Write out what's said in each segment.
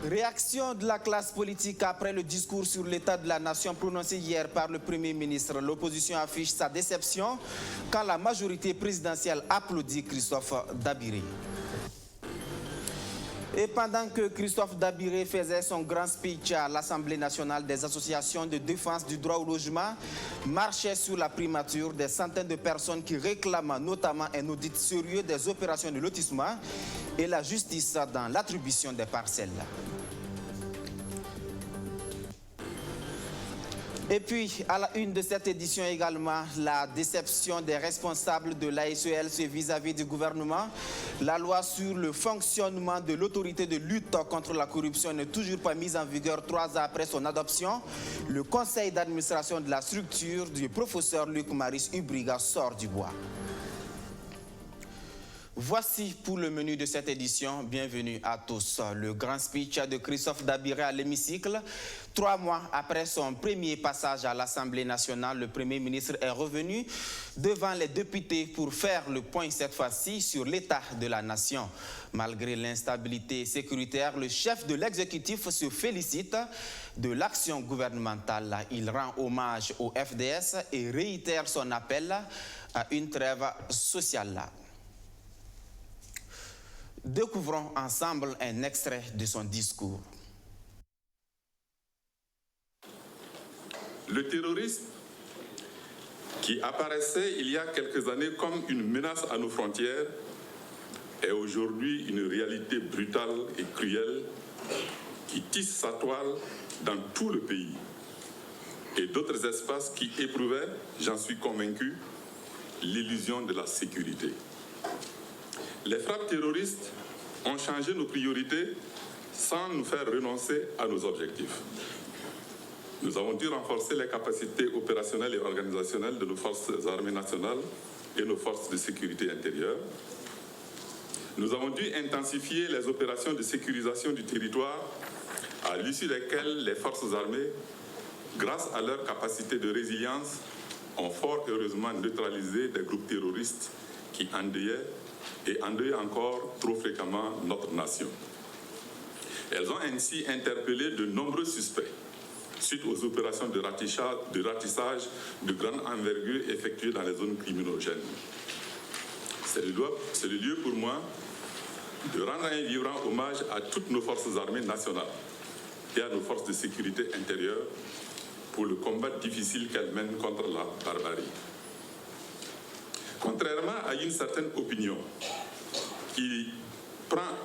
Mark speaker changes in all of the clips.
Speaker 1: Réaction de la classe politique après le discours sur l'état de la nation prononcé hier par le Premier ministre. L'opposition affiche sa déception quand la majorité présidentielle applaudit Christophe Dabiré. Et pendant que Christophe Dabiré faisait son grand speech à l'Assemblée nationale, des associations de défense du droit au logement marchaient sur la primature. Des centaines de personnes qui réclament notamment un audit sérieux des opérations de lotissement et la justice dans l'attribution des parcelles. Et puis, à la une de cette édition également, la déception des responsables de l'ASELC vis-à-vis du gouvernement. La loi sur le fonctionnement de l'autorité de lutte contre la corruption n'est toujours pas mise en vigueur 3 ans après son adoption. Le conseil d'administration de la structure du professeur Luc Maurice Ubriga sort du bois. Voici pour le menu de cette édition. Bienvenue à tous. Le grand speech de Christophe Dabiré à l'hémicycle. 3 mois après son premier passage à l'Assemblée nationale, le Premier ministre est revenu devant les députés pour faire le point cette fois-ci sur l'état de la nation. Malgré l'instabilité sécuritaire, le chef de l'exécutif se félicite de l'action gouvernementale. Il rend hommage au FDS et réitère son appel à une trêve sociale. Découvrons ensemble un extrait de son discours.
Speaker 2: Le terrorisme qui apparaissait il y a quelques années comme une menace à nos frontières est aujourd'hui une réalité brutale et cruelle qui tisse sa toile dans tout le pays et d'autres espaces qui éprouvaient, j'en suis convaincu, l'illusion de la sécurité. Les frappes terroristes ont changé nos priorités sans nous faire renoncer à nos objectifs. Nous avons dû renforcer les capacités opérationnelles et organisationnelles de nos forces armées nationales et nos forces de sécurité intérieure. Nous avons dû intensifier les opérations de sécurisation du territoire à l'issue desquelles les forces armées, grâce à leur capacité de résilience, ont fort heureusement neutralisé des groupes terroristes qui endeuillaient et endeuillent encore trop fréquemment notre nation. Elles ont ainsi interpellé de nombreux suspects suite aux opérations de ratissage de grande envergure effectuées dans les zones criminogènes. C'est le lieu pour moi de rendre un vibrant hommage à toutes nos forces armées nationales et à nos forces de sécurité intérieure pour le combat difficile qu'elles mènent contre la barbarie. Contrairement à une certaine opinion qui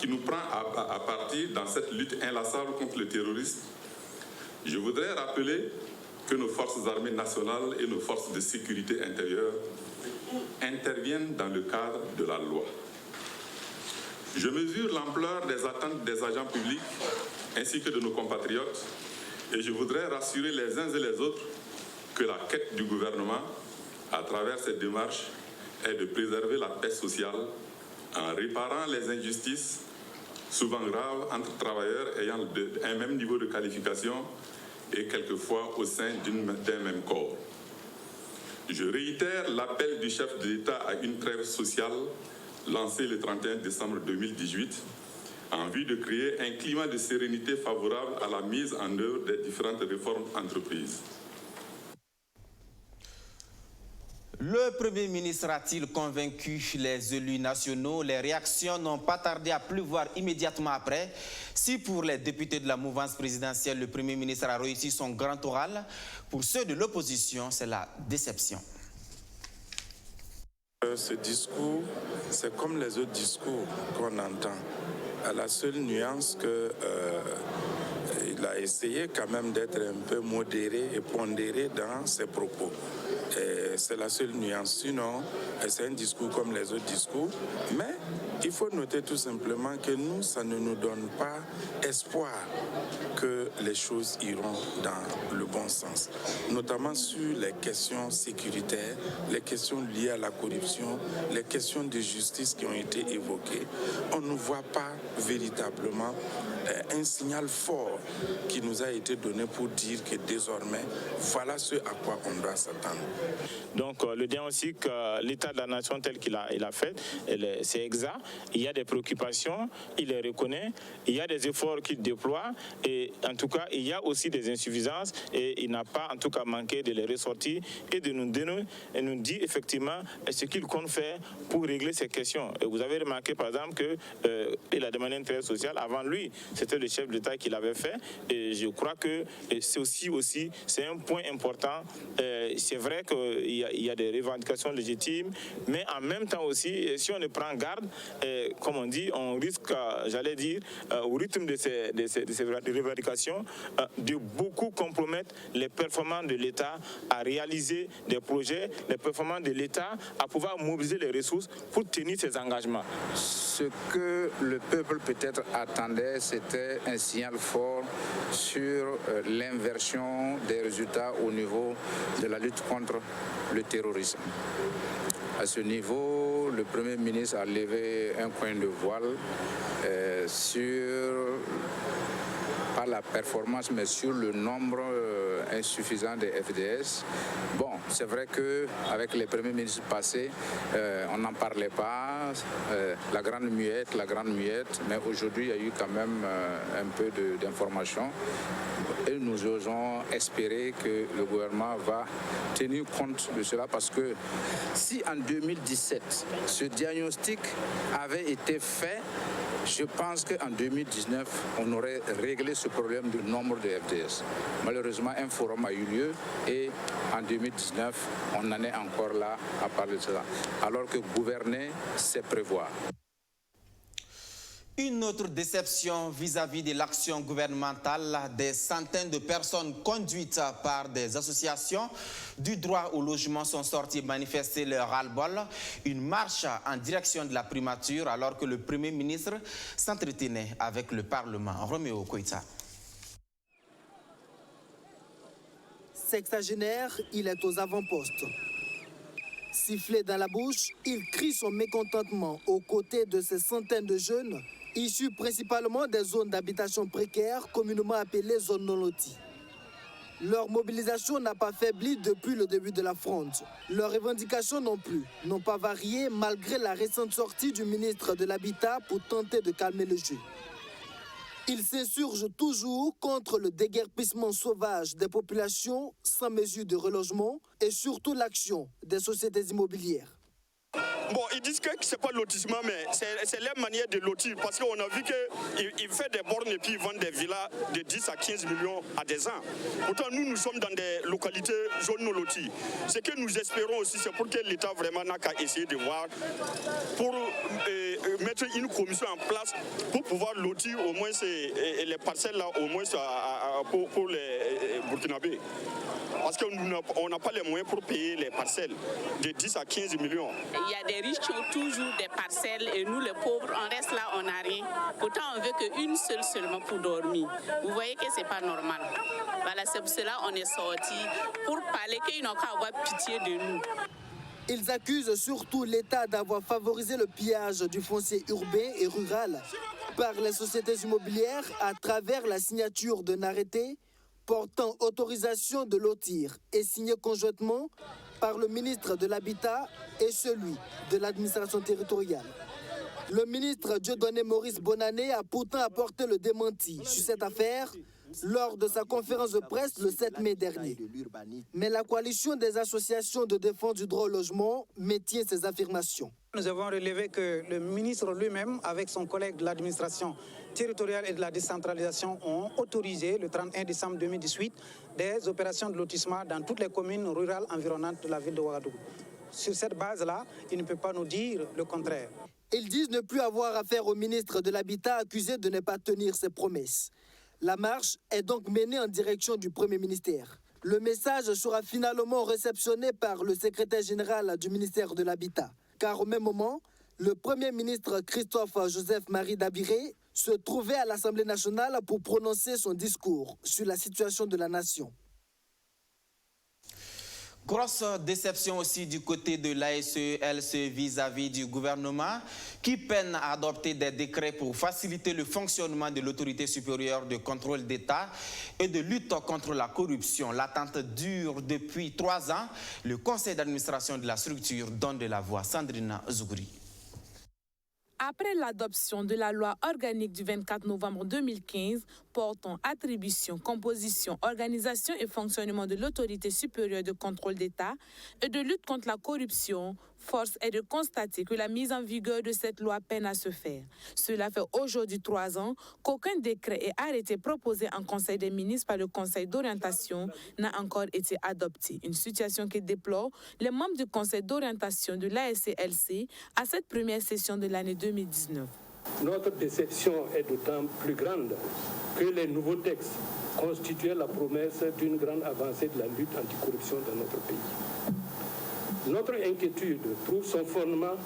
Speaker 2: nous prend à partie dans cette lutte inlassable contre le terrorisme, je voudrais rappeler que nos forces armées nationales et nos forces de sécurité intérieure interviennent dans le cadre de la loi. Je mesure l'ampleur des attentes des agents publics ainsi que de nos compatriotes et je voudrais rassurer les uns et les autres que la quête du gouvernement, à travers cette démarche, est de préserver la paix sociale en réparant les injustices, souvent graves, entre travailleurs ayant un même niveau de qualification et quelquefois au sein d'un même corps. Je réitère l'appel du chef de l'État à une trêve sociale lancée le 31 décembre 2018 en vue de créer un climat de sérénité favorable à la mise en œuvre des différentes réformes entreprises.
Speaker 1: Le Premier ministre a-t-il convaincu les élus nationaux? Les réactions n'ont pas tardé à pleuvoir immédiatement après. Si pour les députés de la mouvance présidentielle, le Premier ministre a réussi son grand oral, pour ceux de l'opposition, c'est la déception.
Speaker 3: Ce discours, c'est comme les autres discours qu'on entend. À la seule nuance qu'il a essayé quand même d'être un peu modéré et pondéré dans ses propos. C'est la seule nuance. Sinon, c'est un discours comme les autres discours. Mais il faut noter tout simplement que nous, ça ne nous donne pas espoir que les choses iront dans le bon sens. Notamment sur les questions sécuritaires, les questions liées à la corruption, les questions de justice qui ont été évoquées. On ne voit pas véritablement un signal fort qui nous a été donné pour dire que désormais, voilà ce à quoi on doit s'attendre.
Speaker 4: Donc le diagnostic, l'état de la nation tel qu'il a fait, c'est exact. Il y a des préoccupations, il les reconnaît, il y a des efforts qu'il déploie et en tout cas, il y a aussi des insuffisances et il n'a pas en tout cas manqué de les ressortir et de nous donner et nous dire effectivement ce qu'il compte faire pour régler ces questions. Et vous avez remarqué par exemple qu'il a demandé une traite sociale. Avant lui, c'était le chef d'État qui l'avait fait et je crois que c'est aussi c'est un point important. C'est vrai qu'il y a des revendications légitimes, mais en même temps aussi, si on ne prend garde, comme on dit, on risque, j'allais dire, au rythme de ces revendications, de beaucoup compromettre les performances de l'État à réaliser des projets, les performances de l'État à pouvoir mobiliser les ressources pour tenir ses engagements.
Speaker 5: Ce que le peuple peut-être attendait, c'était un signal fort sur l'inversion des résultats au niveau de la lutte contre le terrorisme. À ce niveau, le Premier ministre a levé un coin de voile sur, pas la performance, mais sur le nombre insuffisant des FDS. Bon, c'est vrai qu'avec les premiers ministres passés, on n'en parlait pas, la grande muette, mais aujourd'hui, il y a eu quand même un peu d'informations. Et nous osons espérer que le gouvernement va tenir compte de cela parce que si en 2017, ce diagnostic avait été fait, je pense qu'en 2019, on aurait réglé ce problème du nombre de FDS. Malheureusement, un forum a eu lieu et en 2019, on en est encore là à parler de cela. Alors que gouverner, c'est prévoir.
Speaker 1: Une autre déception vis-à-vis de l'action gouvernementale, des centaines de personnes conduites par des associations du droit au logement sont sorties manifester leur ras-le-bol. Une marche en direction de la primature alors que le Premier ministre s'entretenait avec le Parlement. Roméo Koïta.
Speaker 6: Sexagénaire, il est aux avant-postes. Sifflé dans la bouche, il crie son mécontentement aux côtés de ces centaines de jeunes issus principalement des zones d'habitation précaires, communément appelées zones non loties. Leur mobilisation n'a pas faibli depuis le début de la fronde. Leurs revendications non plus n'ont pas varié malgré la récente sortie du ministre de l'Habitat pour tenter de calmer le jeu. Ils s'insurgent toujours contre le déguerpissement sauvage des populations sans mesure de relogement et surtout l'action des sociétés immobilières.
Speaker 7: Bon, ils disent que ce n'est pas le lotissement, mais c'est leur manière de lotir. Parce qu'on a vu qu'ils font des bornes et puis ils vendent des villas de 10 à 15 millions à des ans. Pourtant, nous sommes dans des localités zones non loties. Ce que nous espérons aussi, c'est pour que l'État vraiment n'a qu'à essayer de voir pour mettre une commission en place pour pouvoir lotir au moins les parcelles là, au moins pour les Burkinabés. Parce qu'on n'a pas les moyens pour payer les parcelles de 10 à 15 millions.
Speaker 8: Il y a des riches qui ont toujours des parcelles et nous les pauvres, on reste là, on n'a rien. Pourtant, on veut qu'une seule seulement pour dormir. Vous voyez que ce n'est pas normal. Voilà, c'est pour cela qu'on est sortis pour parler qu'ils n'ont qu'à avoir pitié de nous.
Speaker 6: Ils accusent surtout l'État d'avoir favorisé le pillage du foncier urbain et rural par les sociétés immobilières à travers la signature d'un arrêté portant autorisation de lotir et signé conjointement par le ministre de l'Habitat et celui de l'administration territoriale. Le ministre Dieudonné Maurice Bonannay a pourtant apporté le démenti sur cette affaire lors de sa conférence de presse le 7 mai dernier. Mais la coalition des associations de défense du droit au logement maintient ses affirmations.
Speaker 9: Nous avons relevé que le ministre lui-même, avec son collègue de l'administration territoriale et de la décentralisation, ont autorisé le 31 décembre 2018 des opérations de lotissement dans toutes les communes rurales environnantes de la ville de Ouagadougou. Sur cette base-là, il ne peut pas nous dire le contraire.
Speaker 6: Ils disent ne plus avoir affaire au ministre de l'Habitat accusé de ne pas tenir ses promesses. La marche est donc menée en direction du Premier ministère. Le message sera finalement réceptionné par le secrétaire général du ministère de l'Habitat. Car au même moment, le Premier ministre Christophe Joseph-Marie Dabiré se trouvait à l'Assemblée nationale pour prononcer son discours sur la situation de la nation.
Speaker 1: Grosse déception aussi du côté de l'ASE-LC vis-à-vis du gouvernement qui peine à adopter des décrets pour faciliter le fonctionnement de l'autorité supérieure de contrôle d'État et de lutte contre la corruption. L'attente dure depuis 3 ans. Le conseil d'administration de la structure donne de la voix. Sandrina Zougouri.
Speaker 10: Après l'adoption de la loi organique du 24 novembre 2015 portant attribution, composition, organisation et fonctionnement de l'autorité supérieure de contrôle d'État et de lutte contre la corruption, force est de constater que la mise en vigueur de cette loi peine à se faire. Cela fait aujourd'hui 3 ans qu'aucun décret et arrêté proposé en Conseil des ministres par le Conseil d'orientation n'a encore été adopté. Une situation qui déplore les membres du Conseil d'orientation de l'ASE-LC à cette première session de l'année 2019.
Speaker 11: Notre déception est d'autant plus grande que les nouveaux textes constituaient la promesse d'une grande avancée de la lutte anticorruption dans notre pays. Notre inquiétude trouve son fondement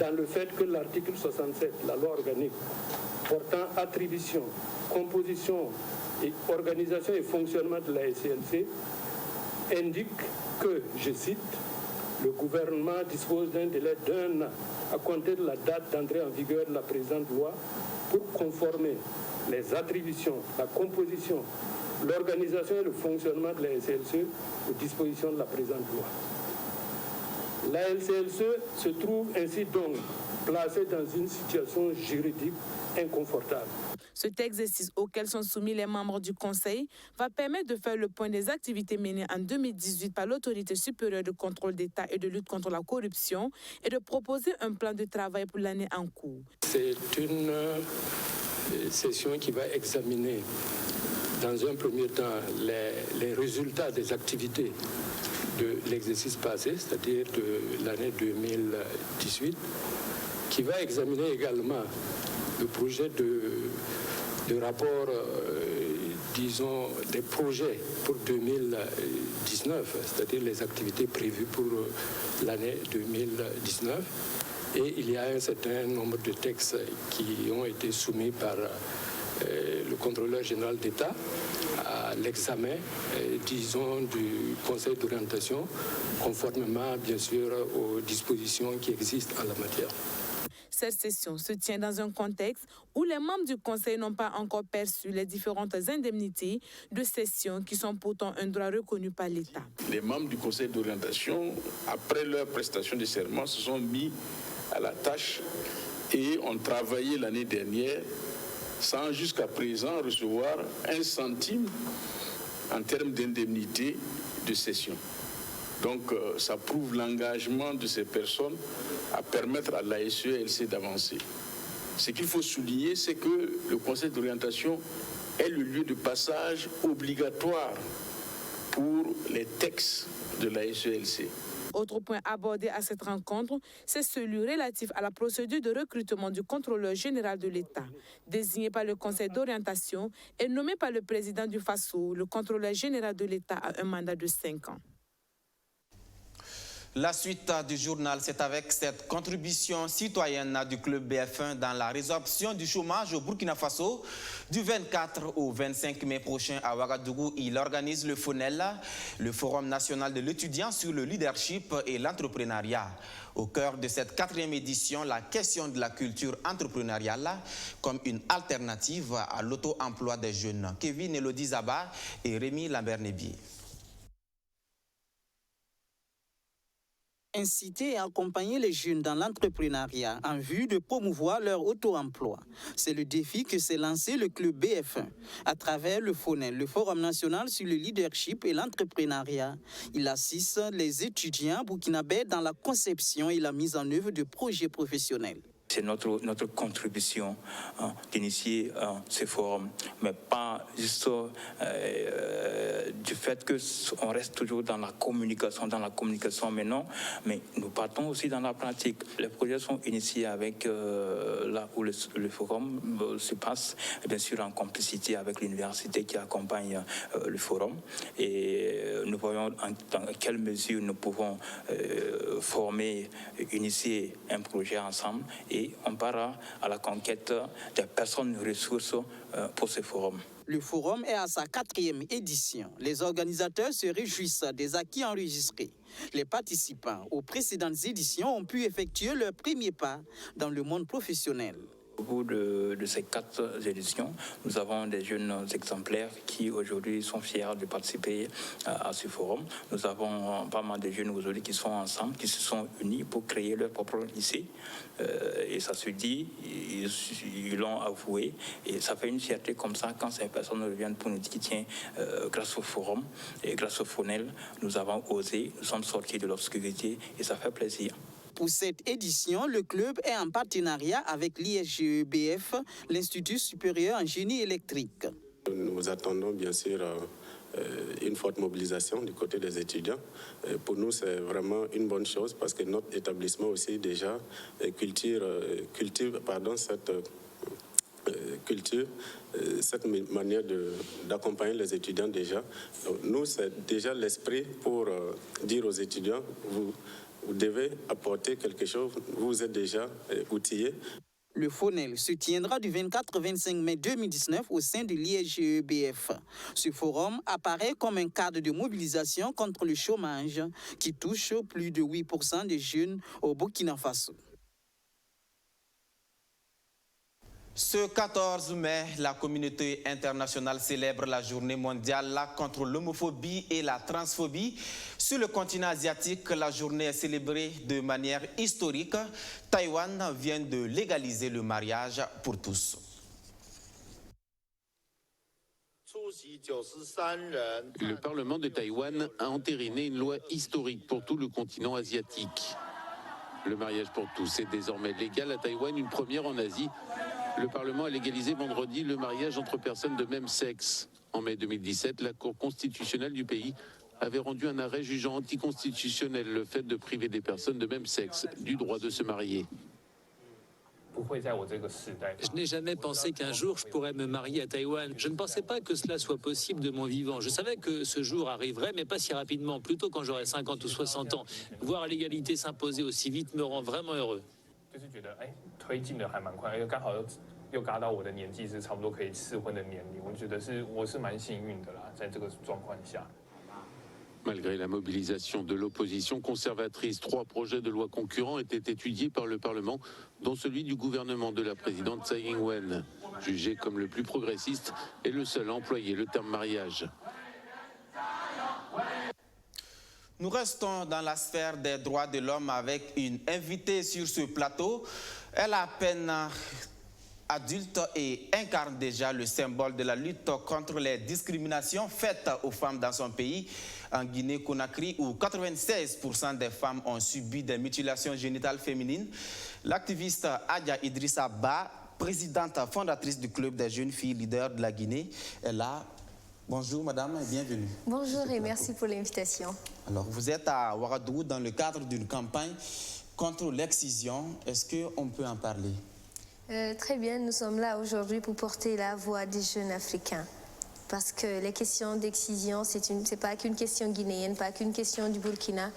Speaker 11: dans le fait que l'article 67, la loi organique, portant attribution, composition, et organisation et fonctionnement de la SCLC, indique que, je cite, le gouvernement dispose d'un délai d'1 an à compter de la date d'entrée en vigueur de la présente loi pour conformer les attributions, la composition, l'organisation et le fonctionnement de la SCLC aux dispositions de la présente loi. La LCLC se trouve ainsi donc placée dans une situation juridique inconfortable.
Speaker 10: Cet exercice auquel sont soumis les membres du Conseil va permettre de faire le point des activités menées en 2018 par l'autorité supérieure de contrôle d'État et de lutte contre la corruption et de proposer un plan de travail pour l'année en cours.
Speaker 11: C'est une session qui va examiner dans un premier temps les résultats des activités de l'exercice passé, c'est-à-dire de l'année 2018, qui va examiner également le projet de rapport, disons, des projets pour 2019, c'est-à-dire les activités prévues pour l'année 2019. Et il y a un certain nombre de textes qui ont été soumis par le contrôleur général d'État à l'examen, disons, du Conseil d'orientation, conformément, bien sûr, aux dispositions qui existent en la matière.
Speaker 10: Cette session se tient dans un contexte où les membres du Conseil n'ont pas encore perçu les différentes indemnités de session qui sont pourtant un droit reconnu par l'État.
Speaker 12: Les membres du Conseil d'orientation, après leur prestation de serment, se sont mis à la tâche et ont travaillé l'année dernière sans jusqu'à présent recevoir 1 centime en termes d'indemnité de session. Donc ça prouve l'engagement de ces personnes à permettre à l'ASE-LC d'avancer. Ce qu'il faut souligner, c'est que le Conseil d'orientation est le lieu de passage obligatoire pour les textes de l'ASE-LC.
Speaker 10: Autre point abordé à cette rencontre, c'est celui relatif à la procédure de recrutement du contrôleur général de l'État. Désigné par le Conseil d'orientation et nommé par le président du FASO, le contrôleur général de l'État a un mandat de 5 ans.
Speaker 1: La suite du journal, c'est avec cette contribution citoyenne du club BF1 dans la résorption du chômage au Burkina Faso. Du 24 au 25 mai prochain à Ouagadougou, il organise le FONEL, le Forum national de l'étudiant sur le leadership et l'entrepreneuriat. Au cœur de cette 4e édition, la question de la culture entrepreneuriale comme une alternative à l'auto-emploi des jeunes. Kevin Elodie Zaba et Rémi Lambert-Nébier.
Speaker 13: Inciter et accompagner les jeunes dans l'entrepreneuriat en vue de promouvoir leur auto-emploi. C'est le défi que s'est lancé le club BF1 à travers le FONEL, le Forum national sur le leadership et l'entrepreneuriat. Il assiste les étudiants burkinabés dans la conception et la mise en œuvre de projets professionnels.
Speaker 14: C'est notre contribution d'initier ce forum, mais pas juste du fait qu'on reste toujours dans la communication maintenant, mais nous partons aussi dans la pratique. Les projets sont initiés avec là où le forum se passe, bien sûr en complicité avec l'université qui accompagne le forum, et nous voyons dans quelle mesure nous pouvons former, initier un projet ensemble, et on part à la conquête des personnes ressources pour ce forum.
Speaker 13: Le forum est à sa 4e édition. Les organisateurs se réjouissent des acquis enregistrés. Les participants aux précédentes éditions ont pu effectuer leur premier pas dans le monde professionnel.
Speaker 14: Au bout de ces 4 éditions, nous avons des jeunes exemplaires qui aujourd'hui sont fiers de participer à ce forum. Nous avons pas mal de jeunes aujourd'hui qui sont ensemble, qui se sont unis pour créer leur propre lycée. Et ça se dit, ils l'ont avoué. Et ça fait une fierté comme ça quand ces personnes reviennent pour nous dire, tiens, grâce au forum et grâce au FONEL, nous avons osé, nous sommes sortis de l'obscurité et ça fait plaisir.
Speaker 13: Pour cette édition, le club est en partenariat avec l'ISGEBF, l'Institut supérieur en génie électrique.
Speaker 15: Nous attendons bien sûr une forte mobilisation du côté des étudiants. Pour nous, c'est vraiment une bonne chose parce que notre établissement aussi déjà cultive cette manière d'accompagner les étudiants déjà. Donc, nous, c'est déjà l'esprit pour dire aux étudiants, vous devez apporter quelque chose, vous êtes déjà outillés.
Speaker 13: Le FONEL se tiendra du 24 au 25 mai 2019 au sein de l'ISGEBF. Ce forum apparaît comme un cadre de mobilisation contre le chômage qui touche plus de 8% des jeunes au Burkina Faso.
Speaker 1: Ce 14 mai, la communauté internationale célèbre la journée mondiale contre l'homophobie et la transphobie. Sur le continent asiatique, la journée est célébrée de manière historique. Taïwan vient de légaliser le mariage pour tous.
Speaker 16: Le Parlement de Taïwan a entériné une loi historique pour tout le continent asiatique. Le mariage pour tous est désormais légal à Taïwan, une première en Asie. Le Parlement a légalisé vendredi le mariage entre personnes de même sexe. En mai 2017, la Cour constitutionnelle du pays avait rendu un arrêt jugeant anticonstitutionnel le fait de priver des personnes de même sexe du droit de se marier.
Speaker 17: Je n'ai jamais pensé qu'un jour je pourrais me marier à Taïwan. Je ne pensais pas que cela soit possible de mon vivant. Je savais que ce jour arriverait, mais pas si rapidement, plutôt quand j'aurai 50 ou 60 ans. Voir l'égalité s'imposer aussi vite me rend vraiment heureux.
Speaker 16: Malgré la mobilisation de l'opposition conservatrice, 3 projets de loi concurrents étaient étudiés par le Parlement, dont celui du gouvernement de la présidente Tsai Ing-wen, jugé comme le plus progressiste et le seul à employer le terme mariage.
Speaker 1: Nous restons dans la sphère des droits de l'homme avec une invitée sur ce plateau. Elle a à peine adulte et incarne déjà le symbole de la lutte contre les discriminations faites aux femmes dans son pays, en Guinée-Conakry, où 96% des femmes ont subi des mutilations génitales féminines. L'activiste Adja Idrissa Ba, présidente fondatrice du Club des jeunes filles leaders de la Guinée, est là. Bonjour madame et bienvenue.
Speaker 18: Bonjour et merci pour l'invitation.
Speaker 1: Alors vous êtes à Ouagadougou dans le cadre d'une campagne contre l'excision. Est-ce qu'on peut en parler?
Speaker 18: Très bien, nous sommes là aujourd'hui pour porter la voix des jeunes africains. Parce que les questions d'excision, c'est pas qu'une question guinéenne, pas qu'une question du Burkina.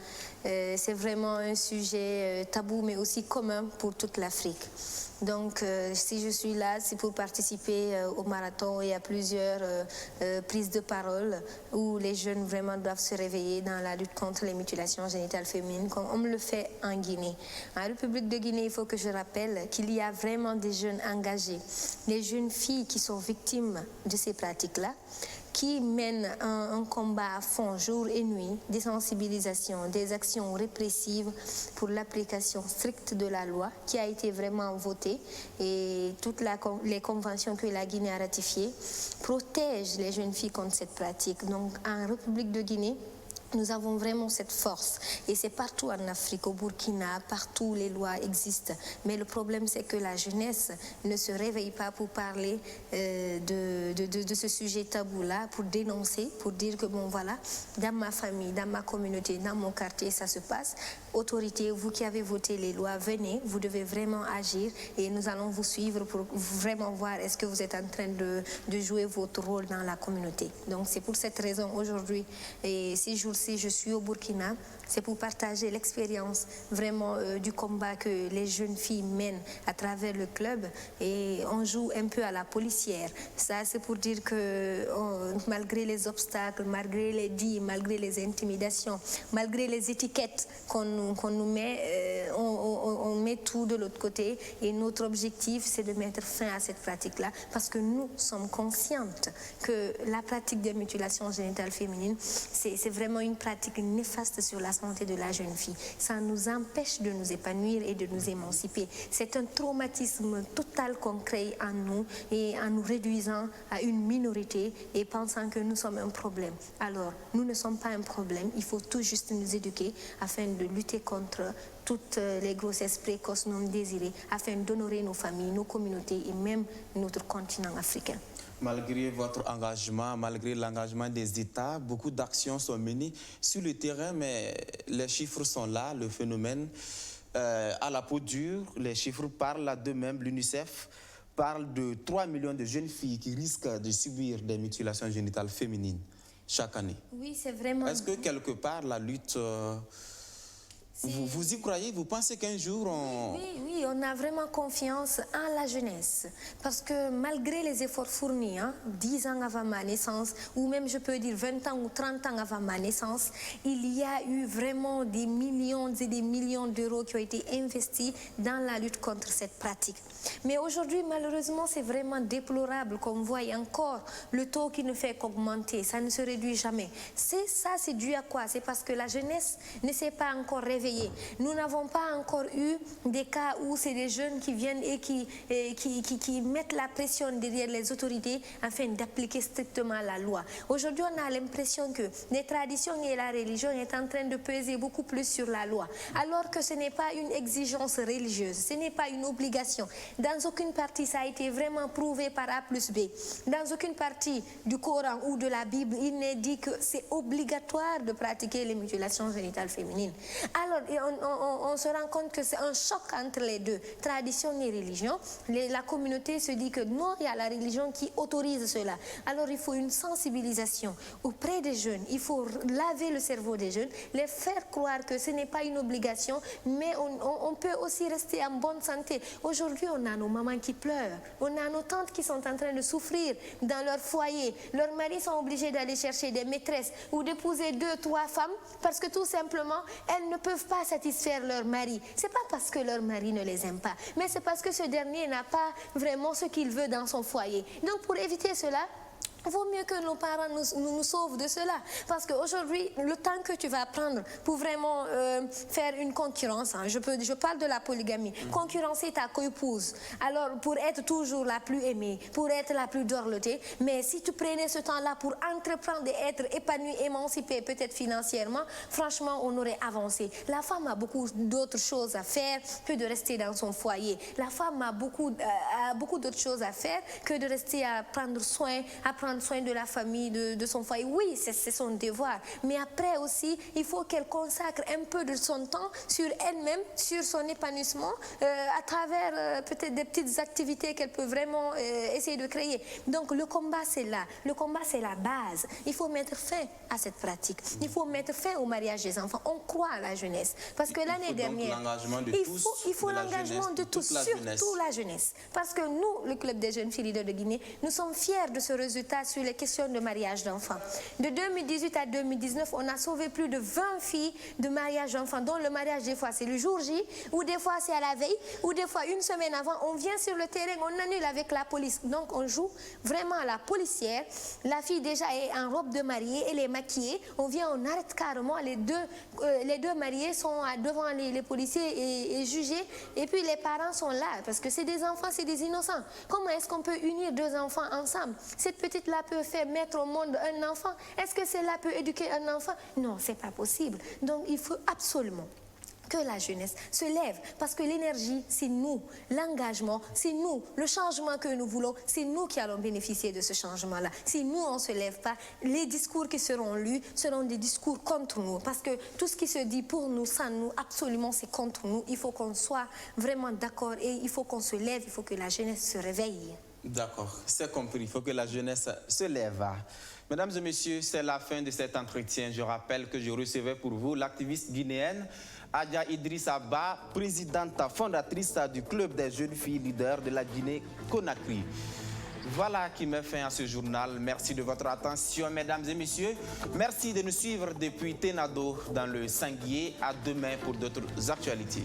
Speaker 18: C'est vraiment un sujet tabou, mais aussi commun pour toute l'Afrique. Donc, si je suis là, c'est pour participer au marathon. Il y a plusieurs prises de parole où les jeunes vraiment doivent se réveiller dans la lutte contre les mutilations génitales féminines, comme on le fait en Guinée. En République de Guinée, il faut que je rappelle qu'il y a vraiment des jeunes engagés, des jeunes filles qui sont victimes de ces pratiques-là, qui mènent un combat à fond, jour et nuit, des sensibilisations, des actions répressives pour l'application stricte de la loi qui a été vraiment votée, et toutes les conventions que la Guinée a ratifiées protègent les jeunes filles contre cette pratique. Donc en République de Guinée, nous avons vraiment cette force et c'est partout en Afrique, au Burkina, partout les lois existent. Mais le problème c'est que la jeunesse ne se réveille pas pour parler de ce sujet tabou-là, pour dénoncer, pour dire que bon voilà, dans ma famille, dans ma communauté, dans mon quartier, ça se passe. Autorités, vous qui avez voté les lois, venez, vous devez vraiment agir et nous allons vous suivre pour vraiment voir est-ce que vous êtes en train de jouer votre rôle dans la communauté. Donc c'est pour cette raison aujourd'hui et ces jours-ci, aussi je suis au Burkina, c'est pour partager l'expérience vraiment du combat que les jeunes filles mènent à travers le club, et on joue un peu à la policière. Ça, c'est pour dire que malgré les obstacles, malgré les dits, malgré les intimidations, malgré les étiquettes qu'on nous met, on met tout de l'autre côté, et notre objectif, c'est de mettre fin à cette pratique-là, parce que nous sommes conscientes que la pratique des mutilations génitales féminines, c'est vraiment une pratique néfaste sur la santé de la jeune fille. Ça nous empêche de nous épanouir et de nous émanciper. C'est un traumatisme total qu'on crée en nous, et en nous réduisant à une minorité et pensant que nous sommes un problème. Alors, nous ne sommes pas un problème, il faut tout juste nous éduquer afin de lutter contre toutes les grossesses précoces non désirées, afin d'honorer nos familles, nos communautés et même notre continent africain.
Speaker 1: Malgré votre engagement, malgré l'engagement des États, beaucoup d'actions sont menées sur le terrain, mais les chiffres sont là, le phénomène à la peau dure. Les chiffres parlent d'eux-mêmes. L'UNICEF parle de 3 millions de jeunes filles qui risquent de subir des mutilations génitales féminines chaque année.
Speaker 18: Oui, c'est vraiment...
Speaker 1: Est-ce que quelque part la lutte... Vous y croyez? Vous pensez qu'un jour on...
Speaker 18: Oui, on a vraiment confiance en la jeunesse. Parce que malgré les efforts fournis, 10 ans avant ma naissance, ou même je peux dire 20 ans ou 30 ans avant ma naissance, il y a eu vraiment des millions et des millions d'euros qui ont été investis dans la lutte contre cette pratique. Mais aujourd'hui, malheureusement, c'est vraiment déplorable qu'on voit encore le taux qui ne fait qu'augmenter. Ça ne se réduit jamais. C'est dû à quoi? C'est parce que la jeunesse ne s'est pas encore réveillée. Nous n'avons pas encore eu des cas où c'est des jeunes qui viennent et qui mettent la pression derrière les autorités afin d'appliquer strictement la loi. Aujourd'hui, on a l'impression que les traditions et la religion est en train de peser beaucoup plus sur la loi, alors que ce n'est pas une exigence religieuse, ce n'est pas une obligation. Dans aucune partie, ça a été vraiment prouvé par A plus B. Dans aucune partie du Coran ou de la Bible, il n'est dit que c'est obligatoire de pratiquer les mutilations génitales féminines. Alors, on se rend compte que c'est un choc entre les deux, tradition et religion. La communauté se dit que non, il y a la religion qui autorise cela. Alors, il faut une sensibilisation auprès des jeunes. Il faut laver le cerveau des jeunes, les faire croire que ce n'est pas une obligation, mais on peut aussi rester en bonne santé. Aujourd'hui, on a nos mamans qui pleurent, on a nos tantes qui sont en train de souffrir dans leur foyer. Leurs maris sont obligés d'aller chercher des maîtresses ou d'épouser 2, 3 femmes parce que tout simplement, elles ne peuvent pas satisfaire leur mari. C'est pas parce que leur mari ne les aime pas, mais c'est parce que ce dernier n'a pas vraiment ce qu'il veut dans son foyer. Donc pour éviter cela, il vaut mieux que nos parents nous sauvent de cela. Parce qu'aujourd'hui, le temps que tu vas prendre pour vraiment faire une concurrence, je parle de la polygamie, concurrencer ta co-épouse, alors pour être toujours la plus aimée, pour être la plus dorlotée, mais si tu prenais ce temps-là pour entreprendre et être épanouie, émancipée, peut-être financièrement, franchement, on aurait avancé. La femme a beaucoup d'autres choses à faire que de rester dans son foyer. La femme a beaucoup d'autres choses à faire que de rester à prendre soin de la famille, de son foyer. Oui, c'est son devoir. Mais après aussi, il faut qu'elle consacre un peu de son temps sur elle-même, sur son épanouissement, à travers peut-être des petites activités qu'elle peut vraiment essayer de créer. Donc le combat, c'est là. Le combat, c'est la base. Il faut mettre fin à cette pratique. Il faut mettre fin au mariage des enfants. On croit à la jeunesse. Parce que l'année dernière, il faut l'engagement de tous, surtout la jeunesse. Parce que nous, le Club des jeunes filles leaders de Guinée, nous sommes fiers de ce résultat sur les questions de mariage d'enfants. De 2018 à 2019, on a sauvé plus de 20 filles de mariage d'enfants, dont le mariage des fois c'est le jour J, ou des fois c'est à la veille, ou des fois une semaine avant, on vient sur le terrain, on annule avec la police. Donc on joue vraiment à la policière. La fille déjà est en robe de mariée, elle est maquillée, on vient, on arrête carrément, les deux mariés sont devant les policiers et jugés, et puis les parents sont là, parce que c'est des enfants, c'est des innocents. Comment est-ce qu'on peut unir 2 enfants ensemble? Cette petite-là peut faire mettre au monde un enfant. Est-ce que cela peut éduquer un enfant? Non, c'est pas possible. Donc il faut absolument que la jeunesse se lève, parce que l'énergie, c'est nous, l'engagement, c'est nous, le changement que nous voulons, c'est nous qui allons bénéficier de ce changement-là. Si nous, on ne se lève pas, les discours qui seront lus seront des discours contre nous, parce que tout ce qui se dit pour nous, sans nous, absolument, c'est contre nous. Il faut qu'on soit vraiment d'accord et il faut qu'on se lève, il faut que la jeunesse se réveille.
Speaker 1: D'accord, c'est compris. Il faut que la jeunesse se lève. Mesdames et messieurs, c'est la fin de cet entretien. Je rappelle que je recevais pour vous l'activiste guinéenne Adja Idrissa Ba, présidente fondatrice du club des jeunes filles leaders de la Guinée-Conakry. Voilà qui met fin à ce journal. Merci de votre attention, mesdames et messieurs. Merci de nous suivre depuis Ténado dans le Sanguier. À demain pour d'autres actualités.